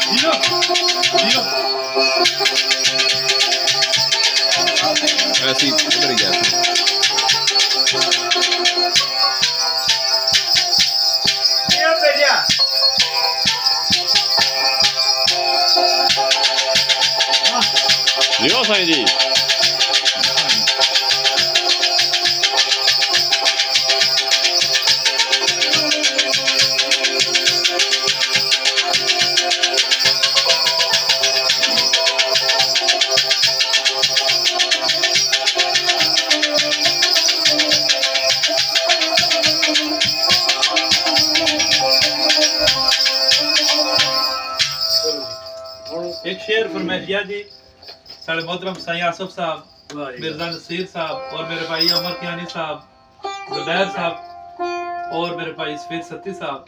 जियो जियो ऐसे ही उधर गया था। ये बेटिया लियो साईं जी। एक शेर फरमाइशिया जी साढ़े मोहतरम साईं आसफ साहब, मिर्जा नसीर साहब और मेरे भाई अमर कियानी साहब, जुबैर साहब और मेरे भाई सफीद सत्ती साहब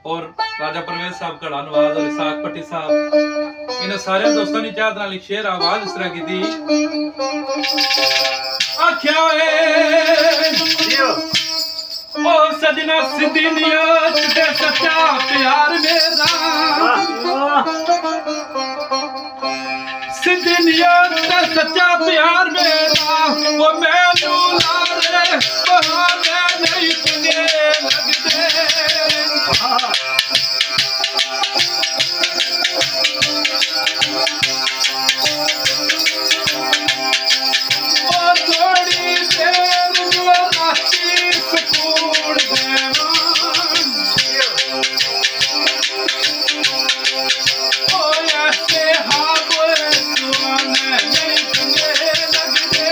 और राजा परवेज साहब कड़ा नवाज और इसाक पट्टी साहब, इन सारे दोस्तों ने चाहत नाल एक शेर आवाज इस तरह की थी। आख्या ओ सजना सिद्धी नियत ते सच्चा प्यार मेरा, सिद्धी नियत ते सच्चा प्यार मेरा, वो मैनू लारे बहाने नहीं चंगे लगदे। ओ थोड़ी देर में राती सुकून देवान, ओ ऐसे हाबे सुहाने नहीं चंगे लगदे।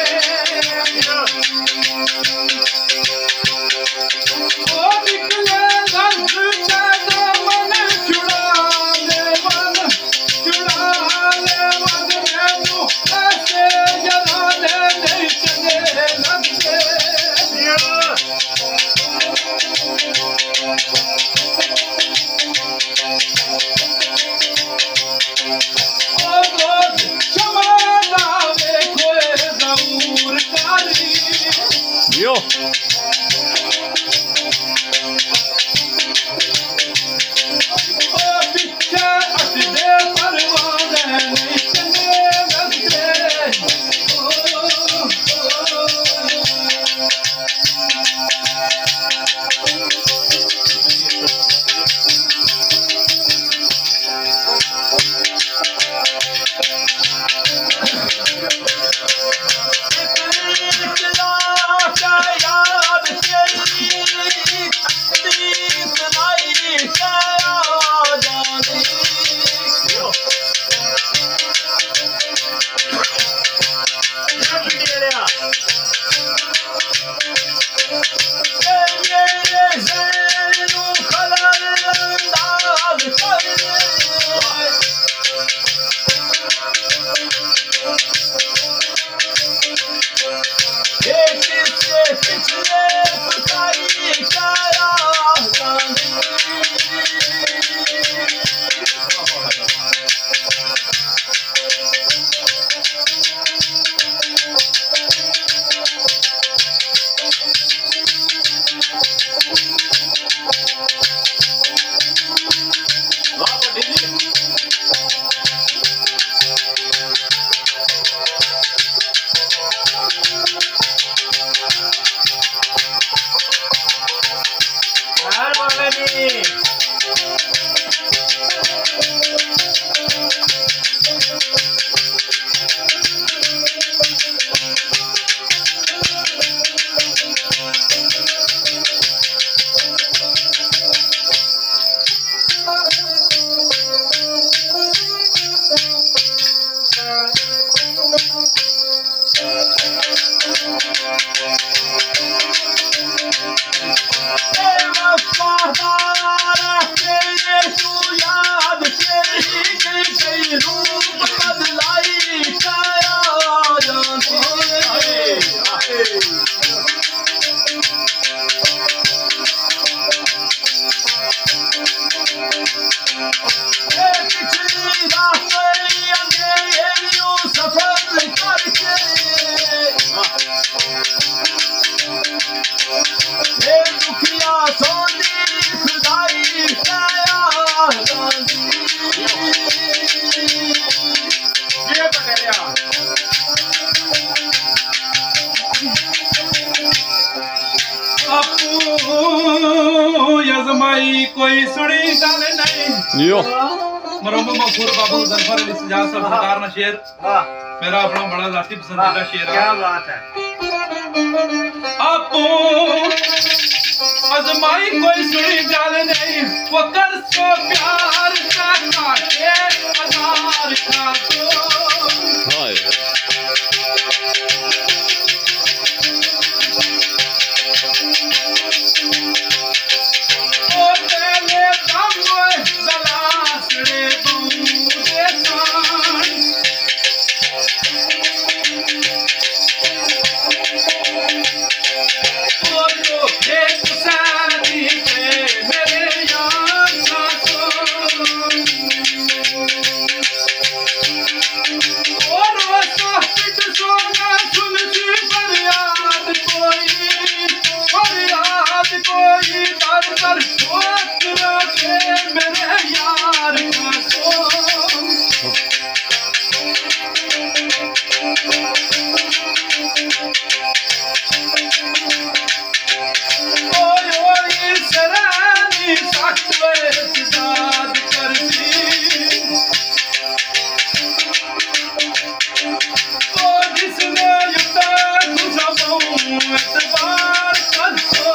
ओ निकले लफ्ज़ तेरे मन चुड़ा ले मन मैनू ऐसे जलाने नहीं चंगे लगदे। ओ रोज शमाना देखो ज़रूर कारी, लियो ओ पीछे हटदे परवाने नहीं चंगे लगदे। ये बटेरिया आपू यजमाई कोई सुनी गल नहीं यो मरहूम मशहूर बाबू जफर अली सजाद साहब सरकार ना शेर मेरा अपना बड़ा जाती पसंदीदा शेर है। क्या बात है। आपू अजमाई कोई सुनी गल नहीं वो कर सो प्यार का काटे हजार का तो हाय ओ तेरे दम दलासड़े बूंदे सान ओ तो एक साथी पे मेरे यार का और वो सोच सोना सुनती फरियाद कोई दर दर ठोकरा के मेरे यार का ओए ओए सरानी साटवे सजाद करती ओ जिसने युद्ध गुजबों एतबार कर सो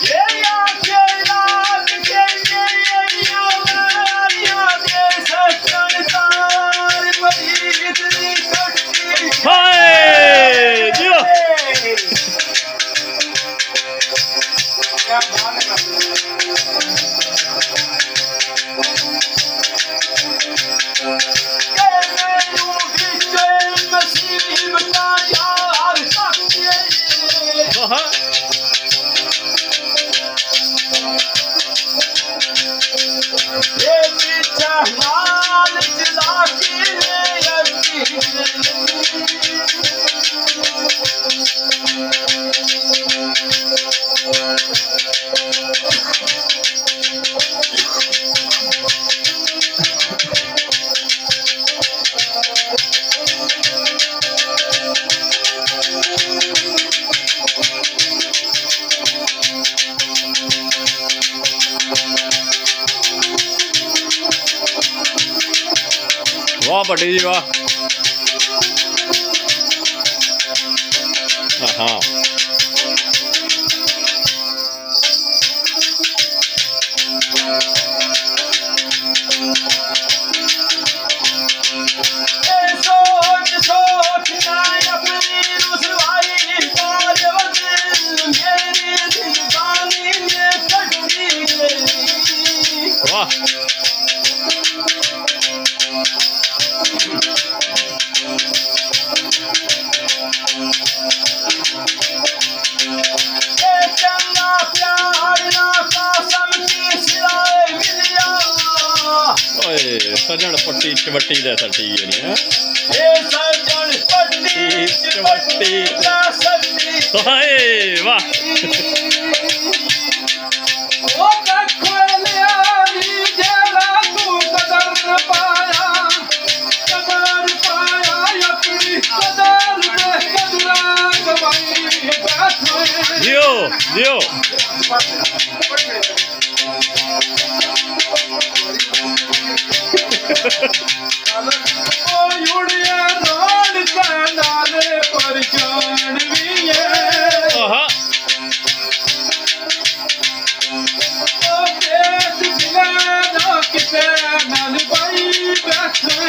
ये याद सकन तार मरीद कटी हाय जियो क्या बात है। नसीब का यार हाँ ये पीछा हाल जला के वाह बड़ी जी वाह हाँ सोच सोच ना अपनी रुसवाई और वजन मेरी जिंदगानी में कटी वाह चंगा प्यार ना कसम की सिराए मिलिया ओए सजन पट्टी चवट्टी दे सटी नहीं है ये सजन पट्टी चवट्टी का सट्टी हाय वाह ओ कखलिया ही जरा तू कदर पाया अपनी कदर में कदरा गवाई बैठे जियो जियो ओ युड़िया रोड नाले पर जान भी है हाँ ओ पेट दिला ना किसे नल बाई बैठे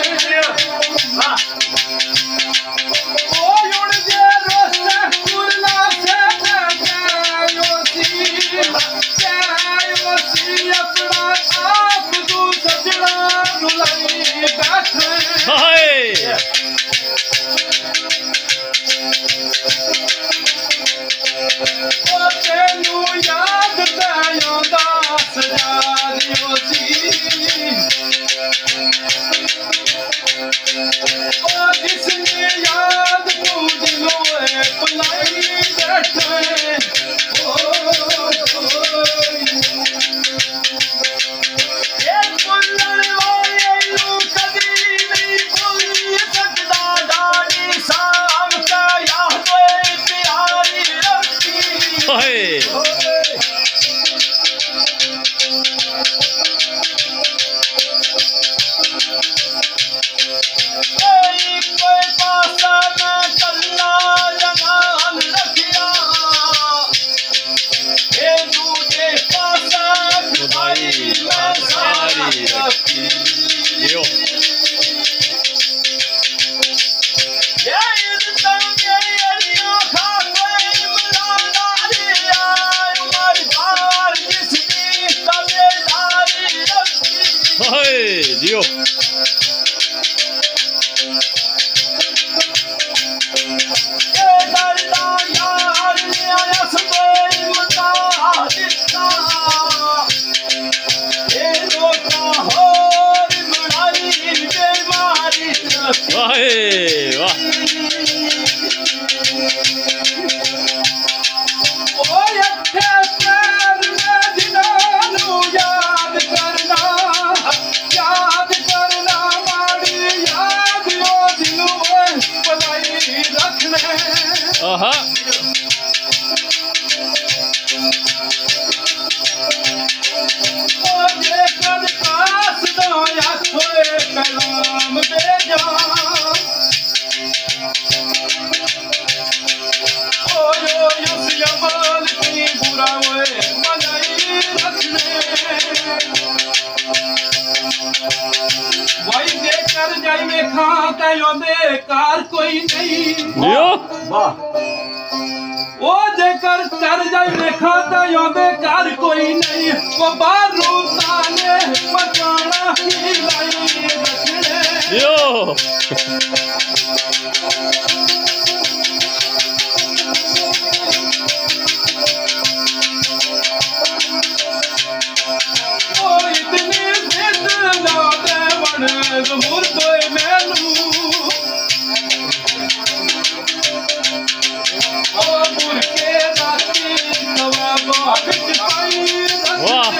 ओ युड़ जे रोस्ता कुरला से अपना आप तू सजना रुलाई बैठे हाय ओ तेनू याद तायोंदा सजा दियो सी ओ जिसने याद तू दिलों पलाई बैठे ओ ओए कोई पासा ना कल्ला जनान रखिया ए दूजे पासा खुदाई मैं सारी रखी यो ये इल्तम मेरी अलियां खा कोई मिलाना रिया उमर बार जिसकी तबेदारी रखी ओए जियो वाह वाह आहा कलाम बेजा ओयो यमाल की बुरा वे मनाई रखने भाई देखकर जाई वेखा कयोंदे कार कोई नहीं जियो वाह ओ जेकर कर जाई वेखा कयोंदे कार कोई नहीं वो बारू ताने मचाना ही लाई रखने यो इतनी जिद लादे बड़े मुर्दे मैनू ओ मुर्के राती तवा बाग चिपाई वाह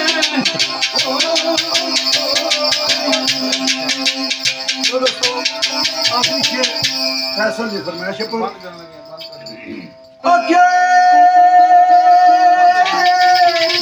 दोस्तों आखिरी शेर फैसल की फरमाइश पर ओके